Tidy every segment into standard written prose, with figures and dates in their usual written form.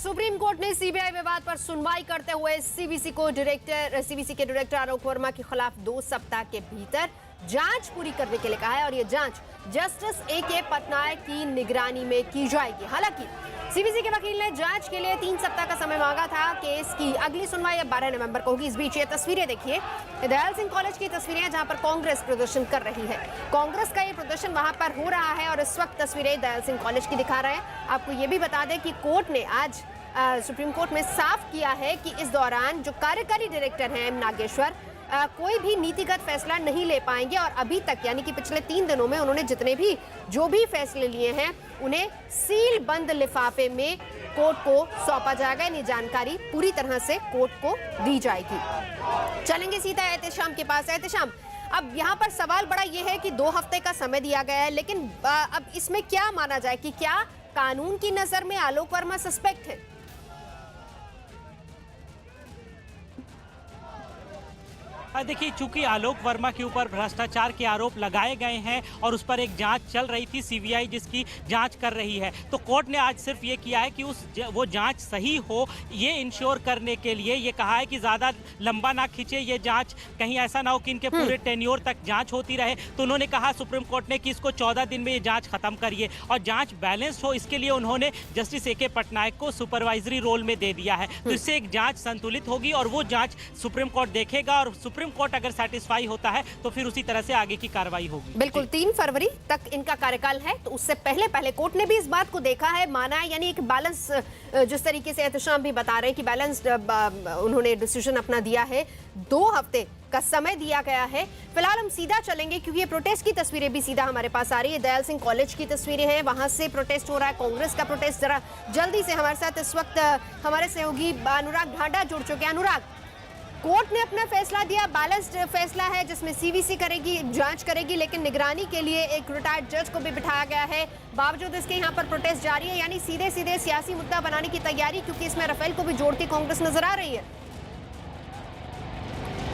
Supreme court ने CBI विवाद पर सुनवाई करते हुए सीवीसी के डायरेक्टर आलोक वर्मा के खिलाफ 2 सप्ताह के भीतर जांच पूरी करने के लिए कहा है और ये जांच जस्टिस ए.के. पटनायक की निगरानी में की जाएगी। हालांकि सीवीसी के वकील ने जांच के लिए 3 सप्ताह का समय मांगा था। केस की अगली सुनवाई अब 12 नवंबर को होगी। इस बीच ये तस्वीरें देखिए, दयाल सिंह कॉलेज की तस्वीरें हैं जहां पर कांग्रेस प्रदर्शन कर रही है। कांग्रेस का ये प्रदर्शन वहां पर हो रहा है और इस वक्त तस्वीरें दयाल सिंह कॉलेज की दिखा रहे हैं। आपको ये भी बता दें कि कोर्ट ने आज सुप्रीम कोर्ट में साफ किया है कि इस दौरान जो कार्यकारी डायरेक्टर हैं नागेश्वर कोई भी नीतिगत फैसला नहीं ले पाएंगे और अभी तक यानी कि पिछले 3 दिनों में उन्होंने जो भी फैसले लिए हैं उन्हें सील बंद लिफाफे में कोर्ट को सौंपा जाएगा। यानी जानकारी पूरी तरह से कोर्ट को दी जाएगी। चलेंगे सीधा एहतेशाम के पास। एहतेशाम, अब यहाँ पर सवाल बड़ा ये है कि 2 हफ्ते का समय दिया गया है, लेकिन अब इसमें क्या माना जाए कि क्या कानून की नजर में आलोक वर्मा सस्पेक्ट है? देखिए, चूंकि आलोक वर्मा के ऊपर भ्रष्टाचार के आरोप लगाए गए हैं और उस पर एक जांच चल रही थी, सीबीआई जिसकी जांच कर रही है, तो कोर्ट ने आज सिर्फ ये किया है कि वो जांच सही हो, ये इंश्योर करने के लिए ये कहा है कि ज़्यादा लंबा ना खींचे ये जांच, कहीं ऐसा ना हो कि इनके पूरे टेन्योर तक जांच होती रहे। तो उन्होंने कहा सुप्रीम कोर्ट ने कि इसको 14 दिन में ये जाँच खत्म करिए और जाँच बैलेंस्ड हो, इसके लिए उन्होंने जस्टिस ए.के. पटनायक को सुपरवाइजरी रोल में दे दिया है। तो इससे एक जाँच संतुलित होगी और वो जाँच सुप्रीम कोर्ट देखेगा और सुप्रीम कोर्ट अगर सेटिस्फाई होता है तो फिर उसी तरह से आगे की कार्रवाई होगी। बिल्कुल, 3 फरवरी तक इनका कार्यकाल है, तो उससे पहले कोर्ट ने भी इस बात को देखा है, माना है, यानी एक बैलेंस, जिस तरीके से एहतशाम भी बता रहे हैं कि बैलेंस्ड उन्होंने डिसीजन अपना दिया है। 2 हफ्ते का समय दिया गया है। फिलहाल हम सीधा चलेंगे क्योंकि ये प्रोटेस्ट की तस्वीरें भी सीधा हमारे पास आ रही है। दयाल सिंह कॉलेज की तस्वीरें हैं, वहां से प्रोटेस्ट हो रहा है, कांग्रेस का प्रोटेस्ट। जरा जल्दी से हमारे साथ इस वक्त हमारे सहयोगी अनुराग ढांडा जुड़ चुके हैं। अनुराग, कोर्ट ने अपना फैसला दिया, बैलेंस्ड फैसला है जिसमें सीवीसी करेगी, जांच करेगी, लेकिन निगरानी के लिए एक रिटायर्ड जज को भी बिठाया गया है। बावजूद इसके यहाँ पर प्रोटेस्ट जारी है, यानी सीधे सीधे सियासी मुद्दा बनाने की तैयारी, क्योंकि इसमें राफेल को भी जोड़ती कांग्रेस नजर आ रही है।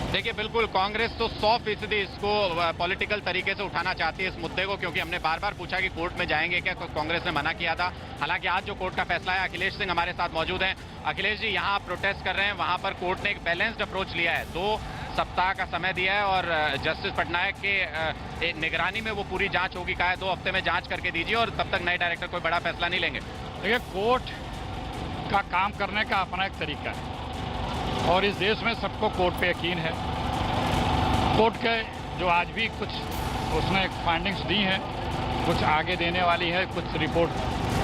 देखिए, बिल्कुल कांग्रेस तो 100% इसको पॉलिटिकल तरीके से उठाना चाहती है इस मुद्दे को, क्योंकि हमने बार बार पूछा कि कोर्ट में जाएंगे क्या, कांग्रेस ने मना किया था। हालांकि आज जो कोर्ट का फैसला है, अखिलेश सिंह हमारे साथ मौजूद हैं। अखिलेश जी, यहाँ प्रोटेस्ट कर रहे हैं, वहां पर कोर्ट ने एक बैलेंस्ड अप्रोच लिया है, 2 सप्ताह का समय दिया है और जस्टिस पटनायक के निगरानी में वो पूरी जांच होगी। कहा है 2 हफ्ते में जांच करके दीजिए और तब तक नए डायरेक्टर कोई बड़ा फैसला नहीं लेंगे। देखिए, कोर्ट का काम करने का अपना एक तरीका है और इस देश में सबको कोर्ट पे यकीन है। कोर्ट के जो आज भी कुछ उसने फाइंडिंग्स दी हैं, कुछ आगे देने वाली है, कुछ रिपोर्ट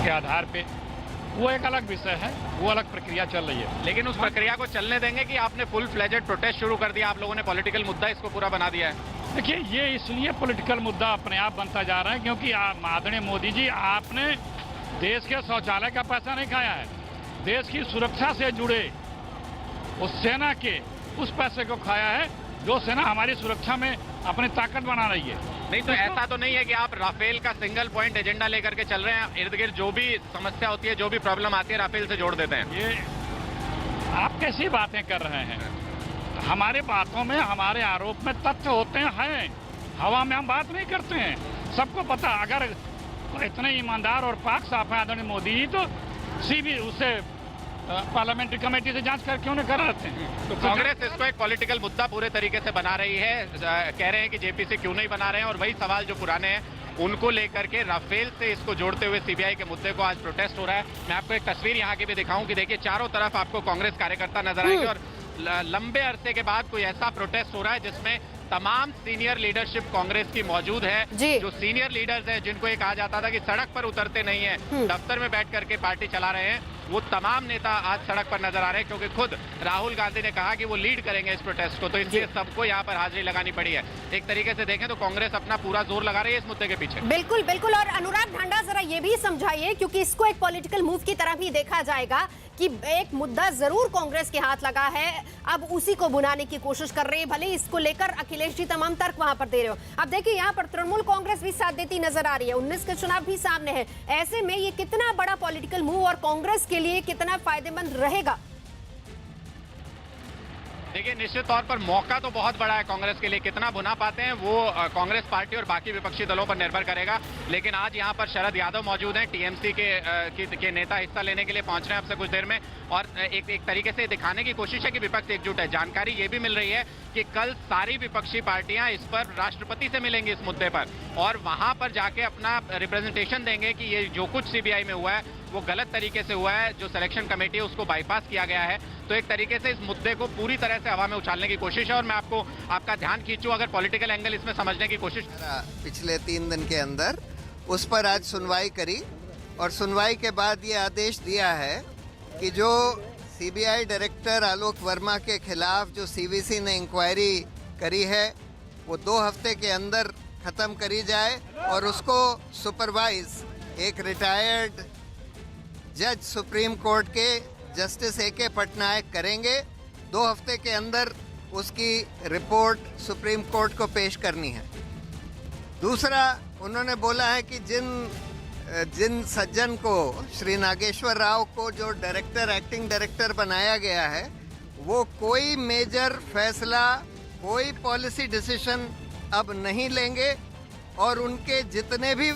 के आधार पे, वो एक अलग विषय है, वो अलग प्रक्रिया चल रही है। लेकिन उस प्रक्रिया को चलने देंगे कि आपने फुल फ्लेजेड प्रोटेस्ट शुरू कर दिया, आप लोगों ने पॉलिटिकल मुद्दा इसको पूरा बना दिया है? देखिए, ये इसलिए पॉलिटिकल मुद्दा अपने आप बनता जा रहा है क्योंकि आदरणीय मोदी जी, आपने देश के शौचालय का पैसा नहीं खाया है, देश की सुरक्षा से जुड़े उस सेना के उस पैसे को खाया है जो सेना हमारी सुरक्षा में अपनी ताकत बना रही है। नहीं तो ऐसा तो नहीं है कि आप राफेल का सिंगल पॉइंट एजेंडा लेकर के चल रहे हैं, इर्द गिर्द जो भी समस्या होती है, जो भी प्रॉब्लम आती है, राफेल से जोड़ देते हैं? ये आप कैसी बातें कर रहे हैं? हमारे बातों में, हमारे आरोप में तथ्य होते हैं, हवा में हम बात नहीं करते हैं। सबको पता, अगर इतने ईमानदार और पाक साफ है आदरणीय मोदी जी, तो सीबी उसे पार्लियामेंट्री कमेटी से जांच कर क्यों नहीं कर रहे थे? तो कांग्रेस इसको एक पॉलिटिकल मुद्दा पूरे तरीके से बना रही है, कह रहे हैं कि जेपीसी क्यों नहीं बना रहे हैं, और वही सवाल जो पुराने हैं उनको लेकर के राफेल से इसको जोड़ते हुए सीबीआई के मुद्दे को आज प्रोटेस्ट हो रहा है। मैं आपको एक तस्वीर यहाँ की भी दिखाऊं कि देखिए, चारों तरफ आपको कांग्रेस कार्यकर्ता नजर आएंगे और लंबे अरसे के बाद कोई ऐसा प्रोटेस्ट हो रहा है जिसमें तमाम सीनियर लीडरशिप कांग्रेस की मौजूद है। जो सीनियर लीडर्स हैं, जिनको ये कहा जाता था कि सड़क पर उतरते नहीं है, दफ्तर में बैठ करके पार्टी चला रहे हैं, वो तमाम नेता आज सड़क पर नजर आ रहे हैं, क्योंकि खुद राहुल गांधी ने कहा कि वो लीड करेंगे इस प्रोटेस्ट को, तो इसलिए सबको यहाँ पर हाजिरी लगानी पड़ी है। एक तरीके से देखें तो कांग्रेस अपना पूरा जोर लगा रही है इस मुद्दे के पीछे। बिल्कुल बिल्कुल। और अनुराग ढांडा, जरा ये भी समझाइए, क्योंकि इसको एक पॉलिटिकल मूव की तरह भी देखा जाएगा कि एक मुद्दा जरूर कांग्रेस के हाथ लगा है, अब उसी को बुनाने की कोशिश कर रहे हैं, भले इसको लेकर अखिलेश जी तमाम तर्क वहां पर दे रहे हो। अब देखिए, यहाँ पर तृणमूल कांग्रेस भी साथ देती नजर आ रही है, 19 के चुनाव भी सामने है। ऐसे में ये कितना बड़ा पॉलिटिकल मूव और कांग्रेस के लिए कितना फायदेमंद रहेगा? देखिए, निश्चित तौर पर मौका तो बहुत बड़ा है कांग्रेस के लिए। कितना भुना पाते हैं वो कांग्रेस पार्टी और बाकी विपक्षी दलों पर निर्भर करेगा। लेकिन आज यहाँ पर शरद यादव मौजूद हैं, टीएमसी के नेता हिस्सा लेने के लिए पहुंच रहे हैं अब से कुछ देर में, और एक तरीके से दिखाने की कोशिश है कि विपक्ष एकजुट है। जानकारी ये भी मिल रही है कि कल सारी विपक्षी पार्टियां इस पर राष्ट्रपति से मिलेंगी इस मुद्दे पर, और वहां पर जाके अपना रिप्रेजेंटेशन देंगे कि ये जो कुछ सीबीआई में हुआ है वो गलत तरीके से हुआ है, जो सिलेक्शन कमेटी है उसको बाईपास किया गया है। तो एक तरीके से इस मुद्दे को पूरी तरह से हवा में उछालने की कोशिश है। और मैं आपका ध्यान खींचूं, अगर पॉलिटिकल एंगल इसमें समझने की कोशिश, पिछले 3 दिन के अंदर उस पर आज सुनवाई करी, और सुनवाई के बाद ये आदेश दिया है कि जो सीबीआई डायरेक्टर आलोक वर्मा के खिलाफ जो सीवीसी ने इंक्वायरी करी है वो 2 हफ्ते के अंदर खत्म करी जाए, और उसको सुपरवाइज एक रिटायर्ड जज सुप्रीम कोर्ट के जस्टिस ए.के. पटनायक करेंगे। 2 हफ्ते के अंदर उसकी रिपोर्ट सुप्रीम कोर्ट को पेश करनी है। दूसरा, उन्होंने बोला है कि जिन सज्जन को, श्री नागेश्वर राव को जो एक्टिंग डायरेक्टर बनाया गया है, वो कोई मेजर फैसला, कोई पॉलिसी डिसीजन अब नहीं लेंगे, और उनके जितने भी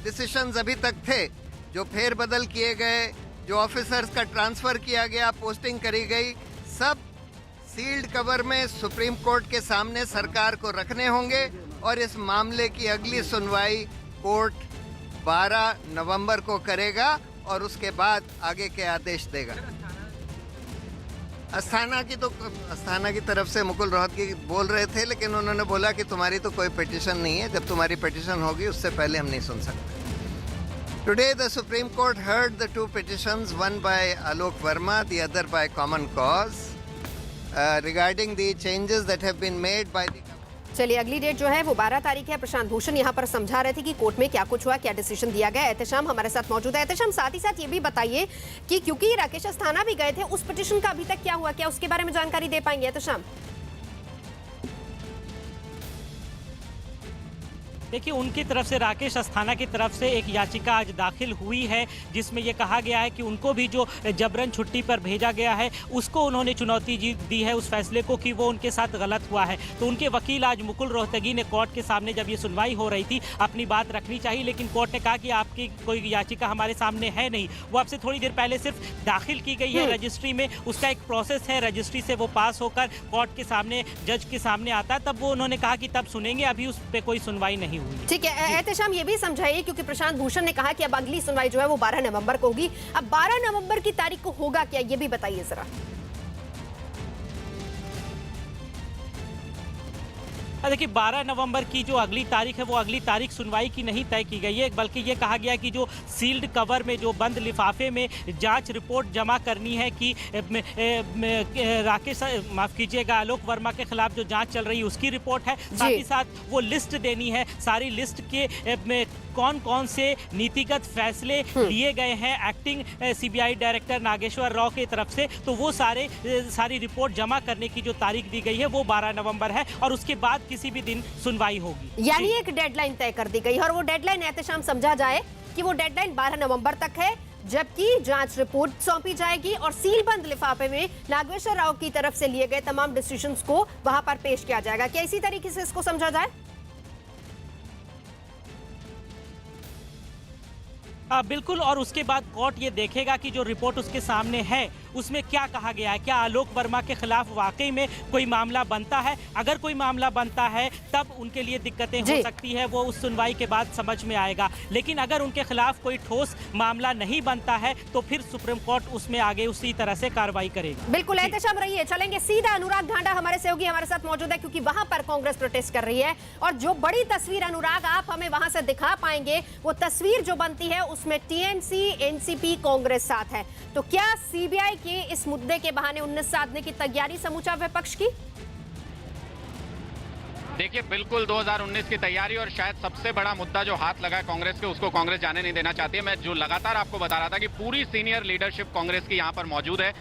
डिसीजंस अभी तक थे, जो फेरबदल किए गए, जो ऑफिसर्स का ट्रांसफर किया गया, पोस्टिंग करी गई, सब सील्ड कवर में सुप्रीम कोर्ट के सामने सरकार को रखने होंगे, और इस मामले की अगली सुनवाई कोर्ट 12 नवंबर को करेगा, और उसके बाद आगे के आदेश देगा। अस्थाना की तरफ से मुकुल रोहतगी बोल रहे थे, लेकिन उन्होंने बोला कि तुम्हारी तो कोई पिटीशन नहीं है, जब तुम्हारी पिटीशन होगी उससे पहले हम नहीं सुन सकते। Today, the Supreme Court heard the 2 petitions, one by Alok Verma, the other by Common Cause, regarding the changes that have been made by the... चलिए, अगली डेट जो है वो 12 तारीख है। प्रशांत भूषण यहाँ पर समझा रहे थे कि कोर्ट में क्या कुछ हुआ, क्या डिसीजन दिया गया। एहतेशाम हमारे साथ मौजूद है। एहतेशाम, साथ ही साथ ये भी बताइए कि क्योंकि राकेश अस्थाना भी गए थे, उस पिटीशन का अभी तक क्या हुआ, क्या उसके बारे में जानकारी दे पाएंगे एहतेशाम? देखिए, उनकी तरफ से, राकेश अस्थाना की तरफ से एक याचिका आज दाखिल हुई है, जिसमें यह कहा गया है कि उनको भी जो जबरन छुट्टी पर भेजा गया है उसको उन्होंने चुनौती दी है, उस फैसले को, कि वो उनके साथ गलत हुआ है। तो उनके वकील आज मुकुल रोहतगी ने कोर्ट के सामने, जब ये सुनवाई हो रही थी, अपनी बात रखनी चाहिए, लेकिन कोर्ट ने कहा कि आपकी कोई याचिका हमारे सामने है नहीं, वो आपसे थोड़ी देर पहले सिर्फ दाखिल की गई है रजिस्ट्री में, उसका एक प्रोसेस है, रजिस्ट्री से वो पास होकर कोर्ट के सामने, जज के सामने आता है, तब वो उन्होंने कहा कि तब सुनेंगे, अभी उस पर कोई सुनवाई नहीं हुई। ठीक है एहतेशाम, ये भी समझाइए, क्योंकि प्रशांत भूषण ने कहा कि अब अगली सुनवाई जो है वो 12 नवंबर को होगी। अब 12 नवंबर की तारीख को होगा क्या, ये भी बताइए जरा। देखिए, 12 नवंबर की जो अगली तारीख है वो अगली तारीख सुनवाई की नहीं तय की गई है, बल्कि ये कहा गया कि जो सील्ड कवर में, जो बंद लिफाफे में जांच रिपोर्ट जमा करनी है कि राकेश, माफ कीजिएगा, आलोक वर्मा के खिलाफ जो जांच चल रही है उसकी रिपोर्ट है, साथ ही साथ वो लिस्ट देनी है, सारी लिस्ट के कौन कौन से नीतिगत फैसले लिए गए हैं acting CBI director Nageshwar Rao की तरफ से, तो वो सारी रिपोर्ट जमा करने की जो तारीख दी गई है वो 12 नवंबर है, और उसके बाद किसी भी दिन सुनवाई होगी। यानी एक डेडलाइन तय कर दी गई है, और वो डेडलाइन एहतेशाम समझा जाए कि वो डेडलाइन 12 नवंबर तक है, जबकि जांच रिपोर्ट सौंपी जाएगी और सीलबंद लिफाफे में नागेश्वर राव की तरफ से लिए गए तमाम डिसीजंस को वहां पर पेश किया जाएगा। क्या इसी तरीके से इसको समझा जाए? बिल्कुल, और उसके बाद कोर्ट ये देखेगा कि जो रिपोर्ट उसके सामने है उसमें क्या कहा गया है, क्या आलोक वर्मा के खिलाफ वाकई में कोई मामला बनता है। अगर कोई मामला बनता है तब उनके लिए दिक्कतें हो सकती है, वो उस सुनवाई के बाद समझ में आएगा, लेकिन अगर उनके खिलाफ कोई ठोस मामला नहीं बनता है तो फिर सुप्रीम कोर्ट उसमें आगे उसी तरह से कार्रवाई करेगा। बिल्कुल एहतेशाम रहिए, चलेंगे सीधा अनुराग ढांडा हमारे सहयोगी हमारे साथ मौजूद है, क्योंकि वहां पर कांग्रेस प्रोटेस्ट कर रही है, और जो बड़ी तस्वीर अनुराग आप हमें वहां से दिखा पाएंगे, वो तस्वीर जो बनती है उसमें टीएमसी, एनसीपी, कांग्रेस साथ है। तो क्या सीबीआई के इस मुद्दे के बहाने 19 साधने की तैयारी समूचा विपक्ष की? देखिए, बिल्कुल 2019 की तैयारी, और शायद सबसे बड़ा मुद्दा जो हाथ लगा है कांग्रेस के, उसको कांग्रेस जाने नहीं देना चाहती है। मैं जो लगातार आपको बता रहा था कि पूरी सीनियर लीडरशिप कांग्रेस की यहां पर मौजूद है।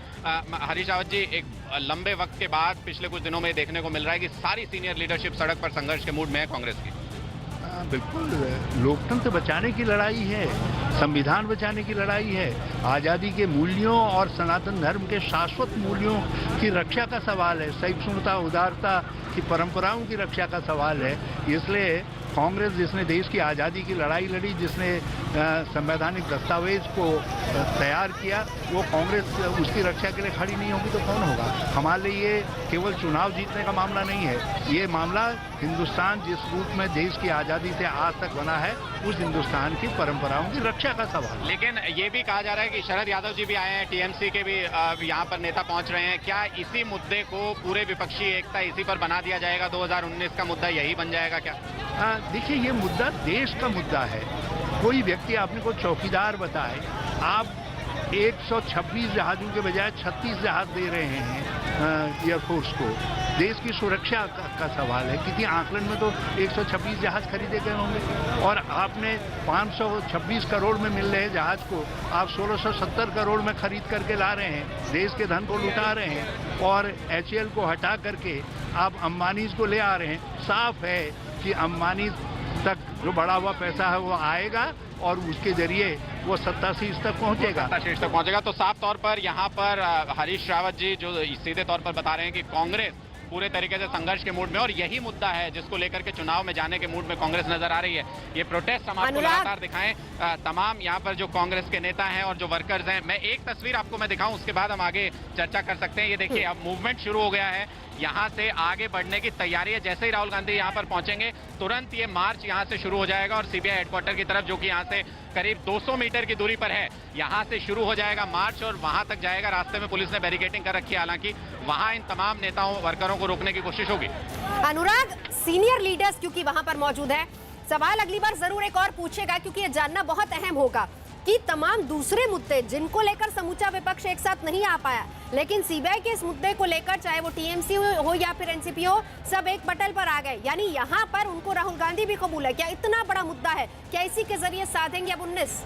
हरीश रावत जी, एक लंबे वक्त के बाद पिछले कुछ दिनों में देखने को मिल रहा है कि सारी सीनियर लीडरशिप सड़क पर संघर्ष के मूड में है कांग्रेस की। बिल्कुल लोकतंत्र बचाने की लड़ाई है, संविधान बचाने की लड़ाई है, आज़ादी के मूल्यों और सनातन धर्म के शाश्वत मूल्यों की रक्षा का सवाल है, सहिष्णुता उदारता की परंपराओं की रक्षा का सवाल है। इसलिए कांग्रेस जिसने देश की आज़ादी की लड़ाई लड़ी, जिसने संवैधानिक दस्तावेज को तैयार किया, वो कांग्रेस उसकी रक्षा के लिए खड़ी नहीं होगी तो कौन होगा। हमारे लिए ये केवल चुनाव जीतने का मामला नहीं है, ये मामला हिंदुस्तान जिस रूप में देश की आज़ादी से आज तक बना है उस हिंदुस्तान की परंपराओं की रक्षा का सवाल। लेकिन ये भी कहा जा रहा है कि शरद यादव जी भी आए हैं, टीएमसी के भी यहाँ पर नेता पहुंच रहे हैं। क्या इसी मुद्दे को पूरे विपक्षी एकता इसी पर बना दिया जाएगा? 2019 का मुद्दा यही बन जाएगा क्या? देखिए, ये मुद्दा देश का मुद्दा है। कोई व्यक्ति आपने को चौकीदार बताए, आप 126 जहाजों के बजाय 36 जहाज दे रहे हैं एयरफोर्स को। देश की सुरक्षा का सवाल है। किसी आकलन में तो 126 जहाज खरीदे गए होंगे और आपने 526 करोड़ में मिल रहे जहाज को आप 1670 करोड़ में खरीद करके ला रहे हैं, देश के धन को लुटा रहे हैं और HAL को हटा करके आप अंबानीज को ले आ रहे हैं। साफ है कि अंबानी तक जो बढ़ा हुआ पैसा है वो आएगा और उसके जरिए वो सत्ताशीष तक पहुंचेगा। सत्ताशीष तक पहुंचेगा। तो साफ तौर पर यहाँ पर हरीश रावत जी जो सीधे तौर पर बता रहे हैं कि कांग्रेस पूरे तरीके से संघर्ष के मूड में, और यही मुद्दा है जिसको लेकर के चुनाव में जाने के मूड में कांग्रेस नजर आ रही है। ये प्रोटेस्ट हम आपको लगातार दिखाएं, तमाम यहाँ पर जो कांग्रेस के नेता हैं और जो वर्कर्स हैं। मैं एक तस्वीर आपको मैं दिखाऊं, उसके बाद हम आगे चर्चा कर सकते हैं। ये देखिए, अब मूवमेंट शुरू हो गया है, यहाँ से आगे बढ़ने की तैयारी है। जैसे ही राहुल गांधी यहाँ पर पहुंचेंगे तुरंत ये मार्च यहाँ से शुरू हो जाएगा और सीबीआई हेडक्वार्टर की तरफ, जो कि यहाँ से करीब 200 मीटर की दूरी पर है, यहाँ से शुरू हो जाएगा मार्च और वहां तक जाएगा। रास्ते में पुलिस ने बैरिकेडिंग कर रखी है, हालांकि वहां इन तमाम नेताओं वर्करों को रोकने की कोशिश होगी। अनुराग, सीनियर लीडर्स क्योंकि वहां पर मौजूद है, सवाल अगली बार जरूर एक और पूछेगा क्योंकि ये जानना बहुत अहम होगा कि तमाम दूसरे मुद्दे जिनको लेकर समूचा विपक्ष एक साथ नहीं आ पाया, लेकिन सीबीआई के इस मुद्दे को लेकर चाहे वो टीएमसी हो या फिर एनसीपी हो, सब एक पटल पर आ गए। यानी यहाँ पर उनको राहुल गांधी भी कबूल है। क्या इतना बड़ा मुद्दा है, क्या इसी के जरिए साधेंगे अब 19?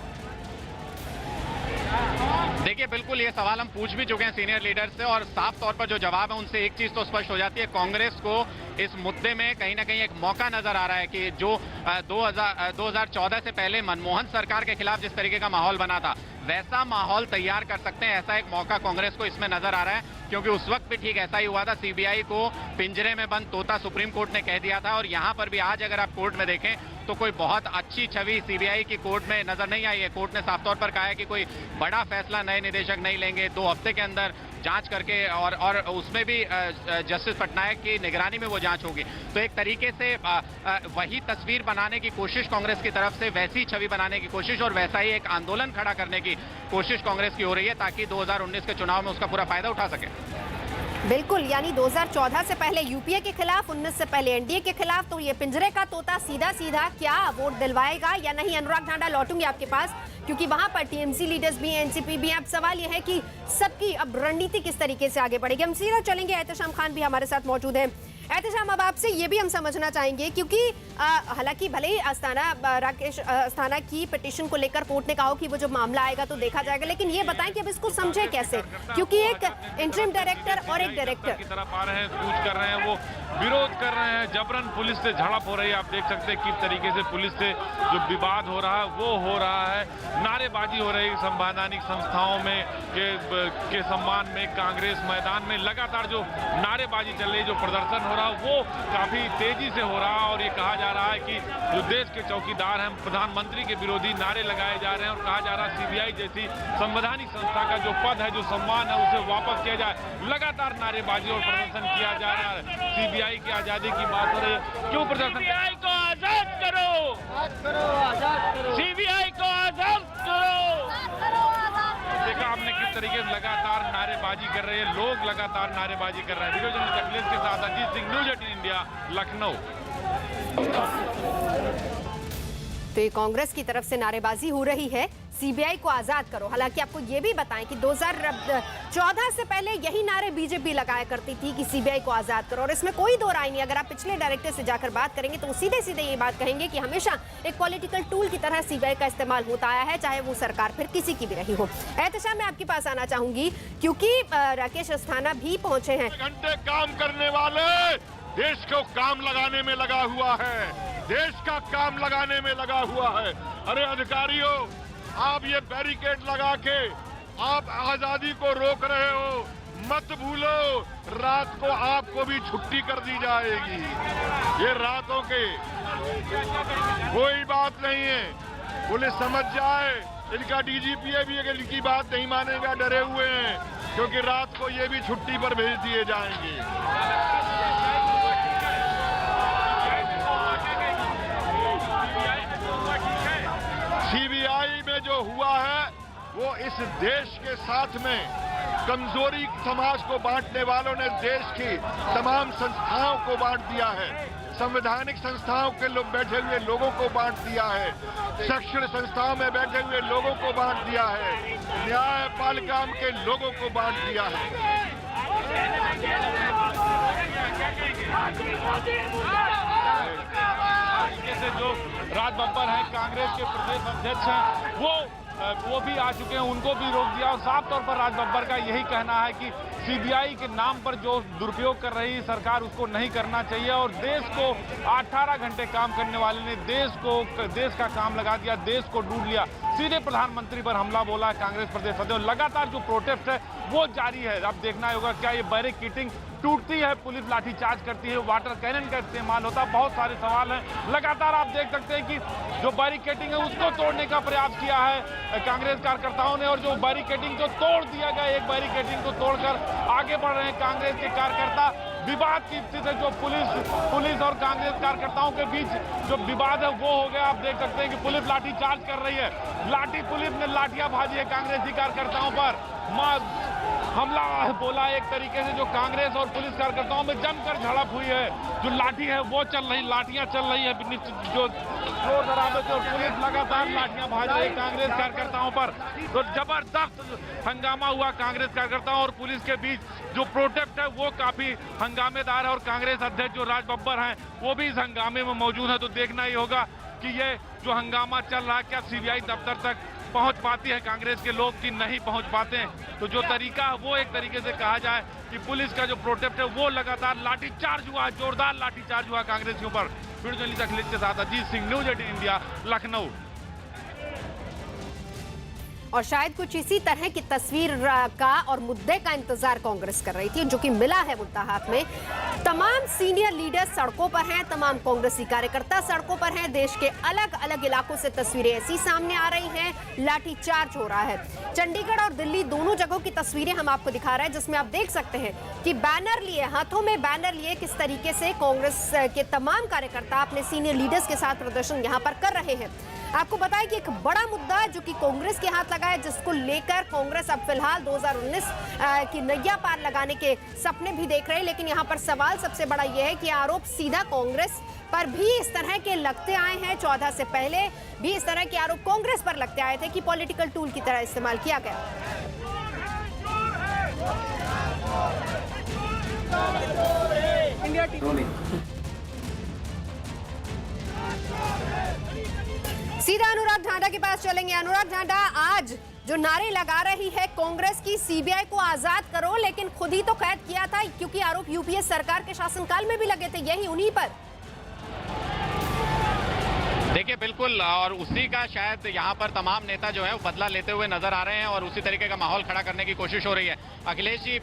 देखिए, बिल्कुल ये सवाल हम पूछ भी चुके हैं सीनियर लीडर से और साफ तौर पर जो जवाब है उनसे एक चीज तो स्पष्ट हो जाती है, कांग्रेस को इस मुद्दे में कहीं ना कहीं एक मौका नजर आ रहा है कि जो 2014 से पहले मनमोहन सरकार के खिलाफ जिस तरीके का माहौल बना था वैसा माहौल तैयार कर सकते हैं। ऐसा एक मौका कांग्रेस को इसमें नजर आ रहा है, क्योंकि उस वक्त भी ठीक ऐसा ही हुआ था। सीबीआई को पिंजरे में बंद तोता सुप्रीम कोर्ट ने कह दिया था और यहाँ पर भी आज अगर आप कोर्ट में देखें तो कोई बहुत अच्छी छवि सीबीआई की कोर्ट में नजर नहीं आई है। कोर्ट ने साफ तौर पर कहा है कि कोई बड़ा फैसला नए निदेशक नहीं लेंगे, 2 हफ्ते के अंदर जांच करके और उसमें भी जस्टिस पटनायक की निगरानी में वो जांच होगी। तो एक तरीके से वही तस्वीर बनाने की कोशिश कांग्रेस की तरफ से, वैसी छवि बनाने की कोशिश और वैसा ही एक आंदोलन खड़ा करने की कोशिश कांग्रेस की हो रही है ताकि 2019 के चुनाव में उसका पूरा फायदा उठा सके। बिल्कुल, यानी 2014 से पहले यूपीए के खिलाफ, 19 से पहले एनडीए के खिलाफ, तो ये पिंजरे का तोता सीधा सीधा क्या वोट दिलवाएगा या नहीं? अनुराग ढांडा, लौटूंगी आपके पास क्योंकि वहां पर टीएमसी लीडर्स भी हैं, एनसीपी भी हैं। अब सवाल यह है कि सबकी अब रणनीति किस तरीके से आगे बढ़ेगी। हम सीधा चलेंगे, एहतशाम खान भी हमारे साथ मौजूद हैं। एहतशाम, अब आपसे ये भी हम समझना चाहेंगे क्योंकि हालांकि भले ही राकेश अस्थाना की पिटीशन को लेकर कोर्ट ने कहा कि वो जो मामला आएगा तो देखा जाएगा, लेकिन ये बताएं कि अब इसको समझे कैसे, क्योंकि एक इंटरिम डायरेक्टर और एक डायरेक्टर की तरफ आ रहे हैं, कूच कर रहे हैं, वो विरोध कर रहे हैं, जबरन पुलिस से झड़प हो रही है। आप देख सकते हैं किस तरीके से पुलिस से जो विवाद हो रहा है वो हो रहा है, नारेबाजी हो रही है संवैधानिक संस्थाओं में के सम्मान में। कांग्रेस मैदान में लगातार जो नारेबाजी चल रही है, जो प्रदर्शन हो रहा है वो काफी तेजी से हो रहा है और ये कहा जा रहा है कि जो देश के चौकीदार हैं, प्रधानमंत्री के विरोधी नारे लगाए जा रहे हैं और कहा जा रहा है सीबीआई जैसी संवैधानिक संस्था का जो पद है, जो सम्मान है, उसे वापस किया जाए। लगातार नारेबाजी और प्रदर्शन किया जा रहा है। सीबीआई की आजादी की बात हो रही है, क्यों प्रदर्शन? सीबीआई को आजाद करो, सीबीआई को आजाद करो। देखा आपने किस तरीके से लगातार नारेबाजी कर रहे हैं, लोग लगातार नारेबाजी कर रहे हैं। वीडियो जर्नलिस्ट अखिलेश के साथ अजीत सिंह, न्यूज़ 18 इंडिया, लखनऊ। तो ये कांग्रेस की तरफ से नारेबाजी हो रही है, सीबीआई को आजाद करो। हालांकि आपको ये भी बताएं कि 2014 से पहले यही नारे बीजेपी लगाया करती थी कि सीबीआई को आजाद करो, और इसमें कोई दो राय नहीं। अगर आप पिछले डायरेक्टर से जाकर बात करेंगे तो सीधे सीधे ये बात कहेंगे कि हमेशा एक पॉलिटिकल टूल की तरह सीबीआई का इस्तेमाल होता आया है, चाहे वो सरकार फिर किसी की भी रही हो। एहतशाम, मैं आपके पास आना चाहूंगी क्योंकि राकेश अस्थाना भी पहुंचे हैं। घंटे काम करने वाले देश को काम लगाने में लगा हुआ है। देश का काम लगाने में लगा हुआ है। अरे अधिकारियों, आप ये बैरिकेड लगा के आप आजादी को रोक रहे हो, मत भूलो रात को आपको भी छुट्टी कर दी जाएगी। ये रातों के कोई बात नहीं है, पुलिस समझ जाए। इनका डीजीपी भी अगर इनकी बात नहीं मानेगा, डरे हुए हैं, क्योंकि रात को ये भी छुट्टी पर भेज दिए जाएंगे। सीबीआई में जो हुआ है वो इस देश के साथ में कमजोरी समाज को बांटने वालों ने देश की तमाम संस्थाओं को बांट दिया है, संवैधानिक संस्थाओं के लोग बैठे हुए लोगों को बांट दिया है, शैक्षणिक संस्थाओं में बैठे हुए लोगों को बांट दिया है, न्यायपालिका के लोगों को बांट दिया है। जैसे जो राज बब्बर हैं, कांग्रेस के प्रदेश अध्यक्ष हैं, वो भी आ चुके हैं, उनको भी रोक दिया। और साफ तौर पर राज बब्बर का यही कहना है कि सीबीआई के नाम पर जो दुरुपयोग कर रही सरकार, उसको नहीं करना चाहिए। और देश को 18 घंटे काम करने वाले ने देश का काम लगा दिया, देश को ढूंढ लिया, सीधे प्रधानमंत्री पर हमला बोला कांग्रेस प्रदेश अध्यक्ष। लगातार जो प्रोटेस्ट है वो जारी है। अब देखना होगा क्या ये बैरिकेडिंग टूटती है, पुलिस लाठीचार्ज करती है, वाटर कैनन का इस्तेमाल होता है। बहुत सारे सवाल हैं। लगातार आप देख सकते हैं कि जो बैरिकेडिंग है उसको तोड़ने का प्रयास किया है कांग्रेस कार्यकर्ताओं ने, और जो बैरिकेडिंग को तोड़ दिया गया, एक बैरिकेडिंग को तोड़कर आगे बढ़ रहे हैं कांग्रेस के कार्यकर्ता। विवाद की स्थिति है, जो पुलिस और कांग्रेस कार्यकर्ताओं के बीच जो विवाद है वो हो गया। आप देख सकते हैं कि पुलिस लाठीचार्ज कर रही है, पुलिस ने लाठियां भाजी है कांग्रेसी कार्यकर्ताओं पर, हमला बोला एक तरीके से। जो कांग्रेस और पुलिस कार्यकर्ताओं में जमकर झड़प हुई है, जो लाठी है वो चल रही, लाठियां चल रही है, जो जोर शराबे से, और पुलिस लगातार लाठियां भाज रही है कांग्रेस कार्यकर्ताओं पर। तो जबरदस्त हंगामा हुआ कांग्रेस कार्यकर्ताओं और पुलिस के बीच। जो प्रोटेस्ट है वो काफी हंगामेदार है, और कांग्रेस अध्यक्ष जो राज बब्बर हैं वो भी इस हंगामे में मौजूद है। तो देखना ही होगा कि ये जो हंगामा चल रहा है क्या सीबीआई दफ्तर तक पहुंच पाती है कांग्रेस के लोग कि नहीं पहुंच पाते हैं। तो जो तरीका है वो एक तरीके से कहा जाए कि पुलिस का जो प्रोटेस्ट है वो लगातार लाठीचार्ज हुआ, जोरदार लाठीचार्ज हुआ कांग्रेसियों पर। वीडियो जर्नलिस्ट अखिलेश के साथ अजीत सिंह, न्यूज 18 इंडिया, लखनऊ। और शायद कुछ इसी तरह की तस्वीर का और मुद्दे का इंतजार कांग्रेस कर रही थी, जो कि मिला है मुद्दा हाथ में। तमाम सीनियर लीडर सड़कों पर हैं, तमाम कांग्रेसी कार्यकर्ता सड़कों पर हैं। देश के अलग अलग इलाकों से तस्वीरें ऐसी सामने आ रही हैं, लाठीचार्ज हो रहा है। चंडीगढ़ और दिल्ली दोनों जगहों की तस्वीरें हम आपको दिखा रहे हैं, जिसमें आप देख सकते हैं कि बैनर लिए, हाथों में बैनर लिए किस तरीके से कांग्रेस के तमाम कार्यकर्ता अपने सीनियर लीडर्स के साथ प्रदर्शन यहां पर कर रहे हैं। आपको बताएं कि एक बड़ा मुद्दा जो कि कांग्रेस के हाथ लगा है, जिसको लेकर कांग्रेस अब फिलहाल 2019 की नैया पार लगाने के सपने भी देख रहे हैं। लेकिन यहां पर सवाल सबसे बड़ा यह है कि आरोप सीधा कांग्रेस पर भी इस तरह के लगते आए हैं। 14 से पहले भी इस तरह के आरोप कांग्रेस पर लगते आए थे कि पॉलिटिकल टूल की तरह इस्तेमाल किया गया। सीधा अनुराग ढांडा के पास चलेंगे। अनुराग ढांडा, आज जो नारे लगा रही है कांग्रेस की सीबीआई को आजाद करो, लेकिन खुद ही तो कैद किया था, क्योंकि आरोप यूपीए सरकार के शासनकाल में भी लगे थे, यही उन्हीं पर। देखिए बिल्कुल, और उसी का शायद यहाँ पर तमाम नेता जो है वो बदला लेते हुए नजर आ रहे हैं और उसी तरीके का माहौल खड़ा करने की कोशिश हो रही है। अखिलेश जी,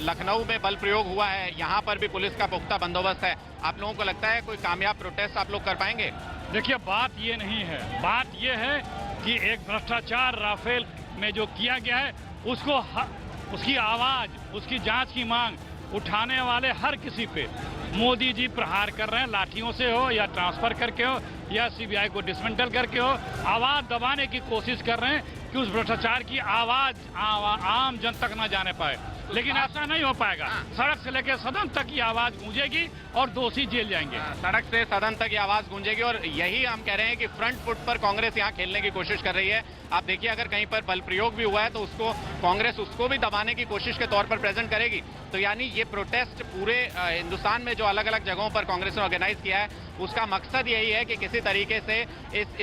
लखनऊ में बल प्रयोग हुआ है, यहाँ पर भी पुलिस का पुख्ता बंदोबस्त है। आप लोगों को लगता है कोई कामयाब प्रोटेस्ट आप लोग कर पाएंगे? देखिए, बात ये नहीं है, बात ये है कि एक भ्रष्टाचार राफेल में जो किया गया है उसकी आवाज, उसकी जांच की मांग उठाने वाले हर किसी पे मोदी जी प्रहार कर रहे हैं, लाठियों से हो या ट्रांसफर करके हो या सीबीआई को डिसमेंटल करके हो। आवाज दबाने की कोशिश कर रहे हैं कि उस भ्रष्टाचार की आवाज आम जन तक न जाने पाए, लेकिन ऐसा नहीं हो पाएगा। सड़क से लेकर सदन तक की आवाज गूंजेगी और दोषी जेल जाएंगे। सड़क से सदन तक की आवाज गूंजेगी, और यही हम कह रहे हैं कि फ्रंट फुट पर कांग्रेस यहाँ खेलने की कोशिश कर रही है। आप देखिए, अगर कहीं पर बल प्रयोग भी हुआ है तो उसको कांग्रेस उसको भी दबाने की कोशिश के तौर पर प्रेजेंट करेगी। तो यानी ये प्रोटेस्ट पूरे हिंदुस्तान में जो अलग अलग जगहों पर कांग्रेस ने ऑर्गेनाइज किया है, उसका मकसद यही है कि किसी तरीके से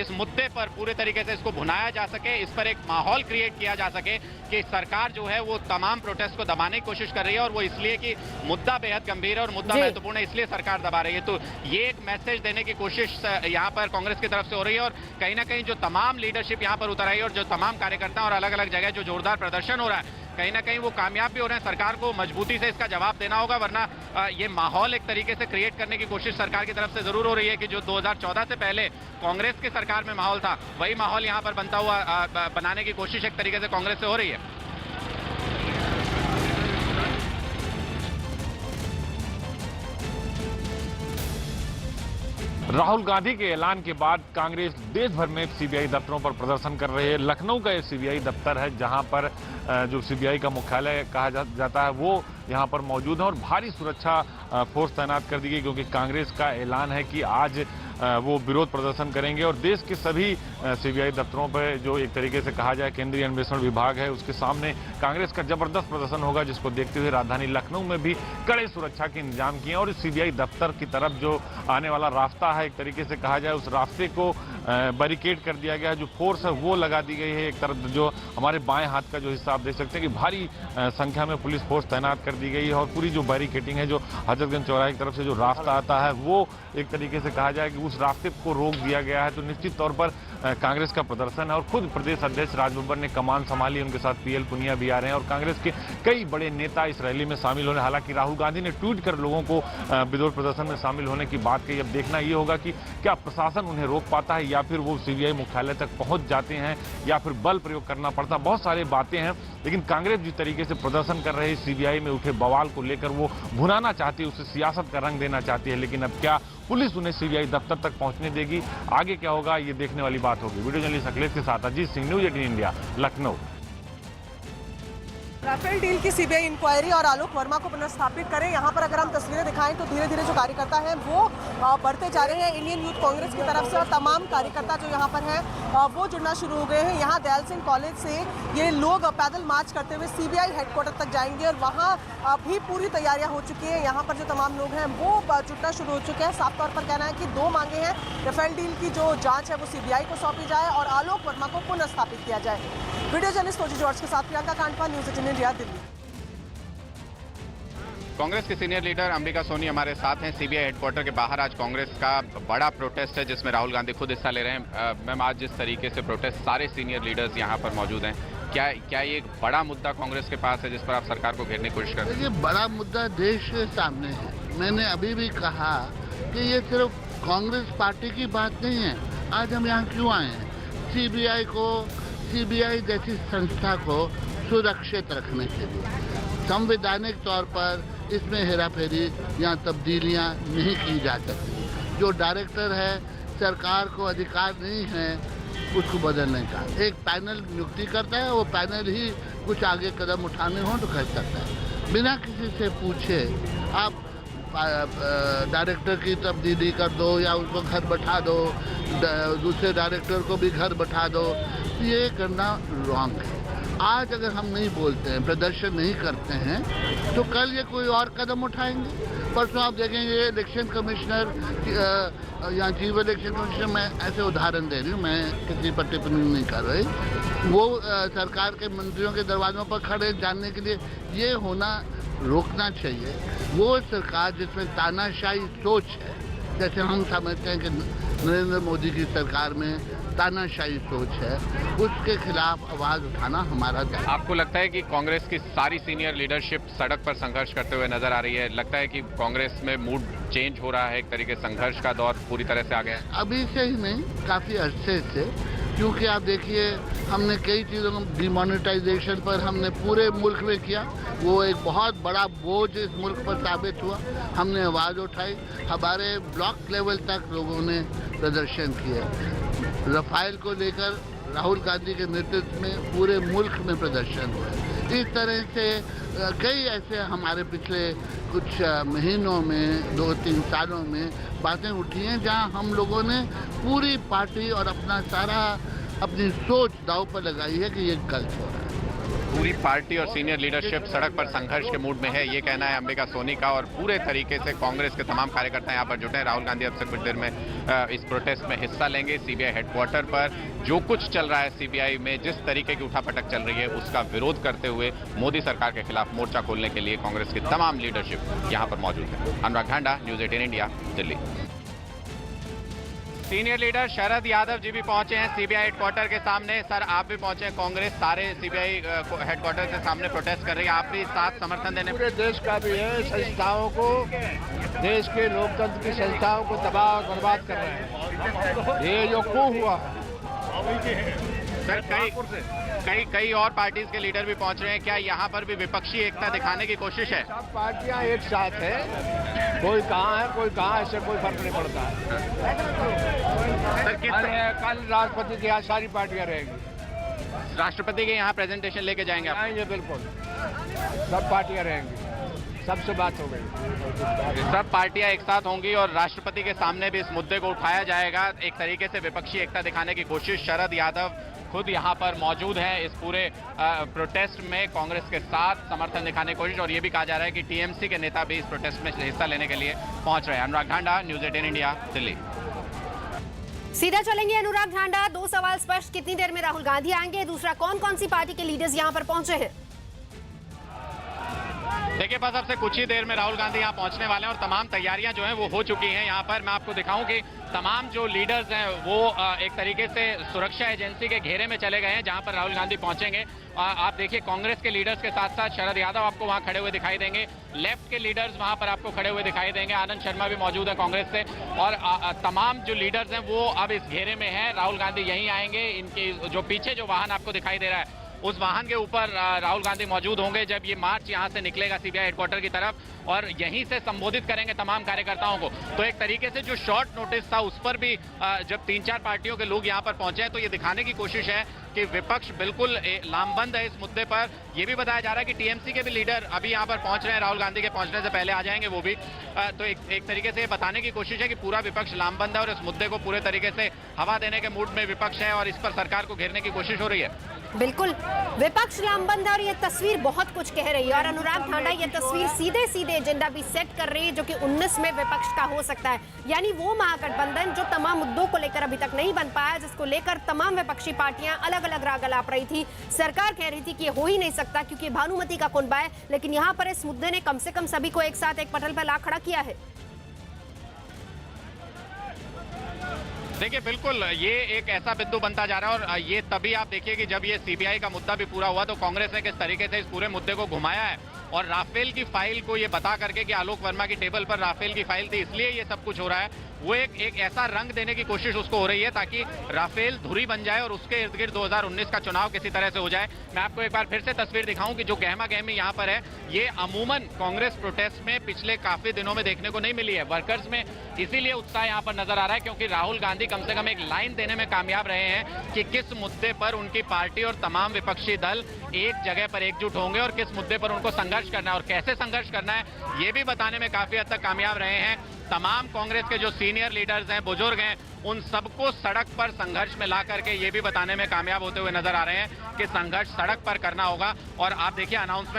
इस मुद्दे पर पूरे तरीके से इसको भुनाया जा सके, इस पर एक माहौल क्रिएट किया जा सके कि सरकार जो है वो तमाम प्रोटेस्ट को दबाने की कोशिश कर रही है, और वो इसलिए कि मुद्दा बेहद गंभीर है और मुद्दा महत्वपूर्ण है, इसलिए सरकार दबा रही है। तो ये एक मैसेज देने की कोशिश यहाँ पर कांग्रेस की तरफ से हो रही है, और कहीं ना कहीं जो तमाम लीडरशिप यहाँ पर उतर आई है और जो तमाम कार्यकर्ता और अलग अलग जगह जो जोरदार प्रदर्शन हो रहा है, कहीं ना कहीं वो कामयाब भी हो रहे हैं। सरकार को मजबूती से इसका जवाब देना होगा, वरना ये माहौल एक तरीके से क्रिएट करने की कोशिश सरकार की तरफ से जरूर हो रही है कि जो 2014 से पहले कांग्रेस की सरकार में माहौल था, वही माहौल यहाँ पर बनता हुआ बनाने की कोशिश एक तरीके से कांग्रेस से हो रही है। राहुल गांधी के ऐलान के बाद कांग्रेस देश भर में सीबीआई दफ्तरों पर प्रदर्शन कर रही है। लखनऊ का ये सीबीआई दफ्तर है, जहां पर जो सीबीआई का मुख्यालय कहा जाता है वो यहां पर मौजूद है, और भारी सुरक्षा फोर्स तैनात कर दी गई, क्योंकि कांग्रेस का ऐलान है कि आज वो विरोध प्रदर्शन करेंगे। और देश के सभी सीबीआई दफ्तरों पर जो एक तरीके से कहा जाए केंद्रीय अन्वेषण विभाग है, उसके सामने कांग्रेस का जबरदस्त प्रदर्शन होगा, जिसको देखते हुए राजधानी लखनऊ में भी कड़े सुरक्षा के इंतजाम किए हैं। और सीबीआई दफ्तर की तरफ जो आने वाला रास्ता है, एक तरीके से कहा जाए उस रास्ते को बैरिकेड कर दिया गया है, जो फोर्स है वो लगा दी गई है। एक तरफ जो हमारे बाएं हाथ का जो हिस्सा आप देख सकते हैं कि भारी संख्या में पुलिस फोर्स तैनात कर दी गई है, और पूरी जो बैरिकेडिंग है, जो हजरतगंज चौराहे की तरफ से जो रास्ता आता है, वो एक तरीके से कहा जाए कि उस रास्ते को रोक दिया गया है। तो निश्चित तौर पर कांग्रेस का प्रदर्शन है, और खुद प्रदेश अध्यक्ष राज बब्बर ने कमान संभाली, उनके साथ पीएल पुनिया भी आ रहे हैं, और कांग्रेस के कई बड़े नेता इस रैली में शामिल होने। हालांकि राहुल गांधी ने ट्वीट कर लोगों को विरोध प्रदर्शन में शामिल होने की बात कही। अब देखना यह होगा कि क्या प्रशासन उन्हें रोक पाता है, या फिर वो सीबीआई मुख्यालय तक पहुंच जाते हैं, या फिर बल प्रयोग करना पड़ता। बहुत सारी बातें हैं, लेकिन कांग्रेस जिस तरीके से प्रदर्शन कर रही है, सीबीआई में उठे बवाल को लेकर वो भुनाना चाहती है, उसे सियासत का रंग देना चाहती है। लेकिन अब क्या पुलिस उन्हें सीबीआई दफ्तर तक पहुंचने देगी? आगे क्या होगा, ये देखने वाली बात होगी। वीडियो जर्नलिस्ट अखिलेश के साथ Ajit Singh, news 18 India, Lucknow. Rafale deal की सीबीआई इंक्वायरी और आलोक वर्मा को पुनर्स्थापित करें। यहाँ पर अगर हम तस्वीरें दिखाएं तो धीरे धीरे जो कार्यकर्ता हैं वो बढ़ते जा रहे हैं इंडियन यूथ कांग्रेस की तरफ से, और तमाम कार्यकर्ता जो यहाँ पर हैं वो जुड़ना शुरू हो गए हैं। यहाँ दयाल सिंह कॉलेज से ये लोग पैदल मार्च करते हुए सीबीआई हेडक्वार्टर तक जाएंगे, और वहाँ भी पूरी तैयारियाँ हो चुकी हैं। यहाँ पर जो तमाम लोग हैं वो जुटना शुरू हो चुके हैं। साफ तौर पर कहना है कि दो मांगे हैं, राफेल डील की जो जाँच है वो सीबीआई को सौंपी जाए और आलोक वर्मा को पुनर्स्थापित किया जाए। वीडियो जर्नलिस्ट फौजी जॉर्ज के साथ प्रियंका कांडपा, न्यूज 18 इंडिया, दिल्ली। कांग्रेस के सीनियर लीडर अंबिका सोनी हमारे साथ हैं। सीबीआई हेडक्वार्टर के बाहर आज कांग्रेस का बड़ा प्रोटेस्ट है, जिसमें राहुल गांधी खुद हिस्सा ले रहे हैं। मैम, आज जिस तरीके से प्रोटेस्ट, सारे सीनियर लीडर्स यहाँ पर मौजूद हैं, क्या ये एक बड़ा मुद्दा कांग्रेस के पास है जिस पर आप सरकार को घेरने की कोशिश कर रहे हैं? ये बड़ा मुद्दा देश के सामने है। मैंने अभी भी कहा कि ये सिर्फ कांग्रेस पार्टी की बात नहीं है। आज हम यहाँ क्यों आए हैं? सीबीआई जैसी संस्था को सुरक्षित रखने के लिए। संवैधानिक तौर पर इसमें हेराफेरी या तब्दीलियां नहीं की जा सकती। जो डायरेक्टर है, सरकार को अधिकार नहीं है उसको बदलने का। एक पैनल नियुक्ति करता है, वो पैनल ही कुछ आगे कदम उठाने हो तो कर सकता है, बिना किसी से पूछे। आप डायरेक्टर की तब्दीली कर दो या उसको घर बैठा दो, दूसरे डायरेक्टर को भी घर बैठा दो, ये करना रॉन्ग है। आज अगर हम नहीं बोलते हैं, प्रदर्शन नहीं करते हैं, तो कल ये कोई और कदम उठाएंगे। परसों आप देखेंगे इलेक्शन कमिश्नर या चीफ इलेक्शन कमिश्नर, मैं ऐसे उदाहरण दे रही हूँ, मैं किसी पर टिप्पणी नहीं कर रही, वो सरकार के मंत्रियों के दरवाजों पर खड़े जानने के लिए। ये होना रोकना चाहिए। वो सरकार जिसमें तानाशाही सोच है, जैसे हम समझते हैं कि नरेंद्र मोदी की सरकार में तानाशाही सोच है, उसके खिलाफ आवाज उठाना हमारा दायित्व है। आपको लगता है कि कांग्रेस की सारी सीनियर लीडरशिप सड़क पर संघर्ष करते हुए नजर आ रही है? लगता है कि कांग्रेस में मूड चेंज हो रहा है, एक तरीके से संघर्ष का दौर पूरी तरह से आ गया है? अभी से ही नहीं, काफी अरसे से, क्योंकि आप देखिए हमने कई चीज़ों को डिमोनेटाइजेशन पर हमने पूरे मुल्क में किया, वो एक बहुत बड़ा बोझ इस मुल्क पर साबित हुआ। हमने आवाज़ उठाई, हमारे ब्लॉक लेवल तक लोगों ने प्रदर्शन किए। राफेल को लेकर राहुल गांधी के नेतृत्व में पूरे मुल्क में प्रदर्शन हुआ। इस तरह से कई ऐसे हमारे पिछले कुछ महीनों में, 2-3 सालों में बातें उठी हैं, जहां हम लोगों ने पूरी पार्टी और अपनी सोच दांव पर लगाई है कि ये गलत हो रहा है। पूरी पार्टी और सीनियर लीडरशिप सड़क पर संघर्ष के मूड में है, ये कहना है अंबिका सोनी का। और पूरे तरीके से कांग्रेस के तमाम कार्यकर्ता यहाँ पर जुटे हैं। राहुल गांधी अब से कुछ देर में इस प्रोटेस्ट में हिस्सा लेंगे। सीबीआई हेडक्वार्टर पर जो कुछ चल रहा है सीबीआई में, जिस तरीके की उठापटक चल रही है, उसका विरोध करते हुए मोदी सरकार के खिलाफ मोर्चा खोलने के लिए कांग्रेस की तमाम लीडरशिप यहाँ पर मौजूद है। Anurag Dhanda, news 18 India, Delhi. Senior leader Sharad Yadav ji भी पहुंचे हैं सीबीआई हेडक्वार्टर के सामने। सर, आप भी पहुंचे हैं। कांग्रेस सारे सीबीआई हेडक्वार्टर के सामने प्रोटेस्ट कर रही है, आप भी साथ समर्थन देने? पूरे देश का भी है, संस्थाओं को, देश के लोकतंत्र की संस्थाओं को तबाह और बर्बाद कर रहे हैं। ये जो coup हुआ सर, कई और पार्टीज के लीडर भी पहुंच रहे हैं, क्या यहाँ पर भी विपक्षी एकता दिखाने की कोशिश है? सब पार्टियां एक साथ है, कोई कहाँ है कोई कहाँ, इससे कोई फर्क नहीं पड़ता है। सर, कल राष्ट्रपति के यहाँ सारी पार्टियां रहेंगी। राष्ट्रपति के यहाँ प्रेजेंटेशन लेके जाएंगे आप? आएंगे, बिल्कुल सब पार्टियां रहेंगी, सबसे बात हो गई। सब पार्टियां एक साथ होंगी और राष्ट्रपति के सामने भी इस मुद्दे को उठाया जाएगा। एक तरीके से विपक्षी एकता दिखाने की कोशिश। शरद यादव खुद यहाँ पर मौजूद हैं इस पूरे प्रोटेस्ट में, कांग्रेस के साथ समर्थन दिखाने की कोशिश। और ये भी कहा जा रहा है कि टीएमसी के नेता भी इस प्रोटेस्ट में हिस्सा लेने के लिए पहुंच रहे हैं। अनुराग ढांडा, न्यूज़ 18 इंडिया, दिल्ली। सीधा चलेंगे अनुराग ढांडा। 2 सवाल स्पष्ट, कितनी देर में राहुल गांधी आएंगे? दूसरा, कौन कौन सी पार्टी के लीडर्स यहाँ पर पहुंचे हैं? देखिए, बस अब से कुछ ही देर में राहुल गांधी यहाँ पहुंचने वाले हैं और तमाम तैयारियां जो हैं वो हो चुकी हैं। यहाँ पर मैं आपको दिखाऊं कि तमाम जो लीडर्स हैं वो एक तरीके से सुरक्षा एजेंसी के घेरे में चले गए हैं जहां पर राहुल गांधी पहुंचेंगे। आप देखिए, कांग्रेस के लीडर्स के साथ साथ शरद यादव आपको वहां खड़े हुए दिखाई देंगे। लेफ्ट के लीडर्स वहां पर आपको खड़े हुए दिखाई देंगे। आनंद शर्मा भी मौजूद है कांग्रेस से। और तमाम जो लीडर्स हैं वो अब इस घेरे में हैं। राहुल गांधी यहीं आएंगे। इनके जो पीछे जो वाहन आपको दिखाई दे रहा है, उस वाहन के ऊपर राहुल गांधी मौजूद होंगे जब ये मार्च यहां से निकलेगा सीबीआई हेडक्वार्टर की तरफ, और यहीं से संबोधित करेंगे तमाम कार्यकर्ताओं को। तो एक तरीके से जो शॉर्ट नोटिस था उस पर भी जब 3-4 पार्टियों के लोग यहां पर पहुंचे हैं तो ये दिखाने की कोशिश है कि विपक्ष बिल्कुल लामबंद है इस मुद्दे पर। यह भी बताया जा रहा है कि टीएमसी के भी लीडर अभी यहां पर पहुंच रहे हैं, राहुल गांधी के पहुंचने से पहले आ जाएंगे वो भी। तो एक तरीके से बताने की कोशिश है कि पूरा विपक्ष लामबंद है और इस मुद्दे को पूरे तरीके से हवा देने के मूड में विपक्ष है और इस पर सरकार को घेरने की कोशिश हो रही है। बिल्कुल, विपक्ष लामबंद है और ये तस्वीर बहुत कुछ कह रही है। और अनुराग ढांडा, ये तस्वीर सीधे सीधे एजेंडा भी सेट कर रही है जो कि 19 में विपक्ष का हो सकता है। यानी वो महागठबंधन जो तमाम मुद्दों को लेकर अभी तक नहीं बन पाया, जिसको लेकर तमाम विपक्षी पार्टियां अलग अलग राग अलाप रही थी। सरकार कह रही थी कि ये हो ही नहीं सकता क्योंकि भानुमति का कुनबा है, लेकिन यहाँ पर इस मुद्दे ने कम से कम सभी को एक साथ एक पटल पर ला खड़ा किया है। देखिए, बिल्कुल ये एक ऐसा बिंदु बनता जा रहा है और ये तभी आप देखिए कि जब ये सीबीआई का मुद्दा भी पूरा हुआ तो कांग्रेस ने किस तरीके से इस पूरे मुद्दे को घुमाया है और राफेल की फाइल को ये बता करके कि आलोक वर्मा की टेबल पर राफेल की फाइल थी इसलिए ये सब कुछ हो रहा है, वो एक ऐसा रंग देने की कोशिश उसको हो रही है ताकि राफेल धुरी बन जाए और उसके इर्द गिर्द 2019 का चुनाव किसी तरह से हो जाए। मैं आपको एक बार फिर से तस्वीर दिखाऊं कि जो गहमा गहमी यहाँ पर है, ये अमूमन कांग्रेस प्रोटेस्ट में पिछले काफी दिनों में देखने को नहीं मिली है। वर्कर्स में इसीलिए उत्साह यहाँ पर नजर आ रहा है क्योंकि राहुल गांधी कम से कम एक लाइन देने में कामयाब रहे हैं कि किस मुद्दे पर उनकी पार्टी और तमाम विपक्षी दल एक जगह पर एकजुट होंगे और किस मुद्दे पर उनको संघर्ष करना है और कैसे संघर्ष करना है, ये भी बताने में काफी हद तक कामयाब रहे हैं। तमाम कांग्रेस के जो सीनियर लीडर्स हैं, बुजुर्ग हैं, उन सबको सड़क पर संघर्ष में ला करके ये भी बताने में कामयाब होते हुए नजर आ रहे हैं कि संघर्ष सड़क पर करना होगा। और आप देखिए अनाउंसमेंट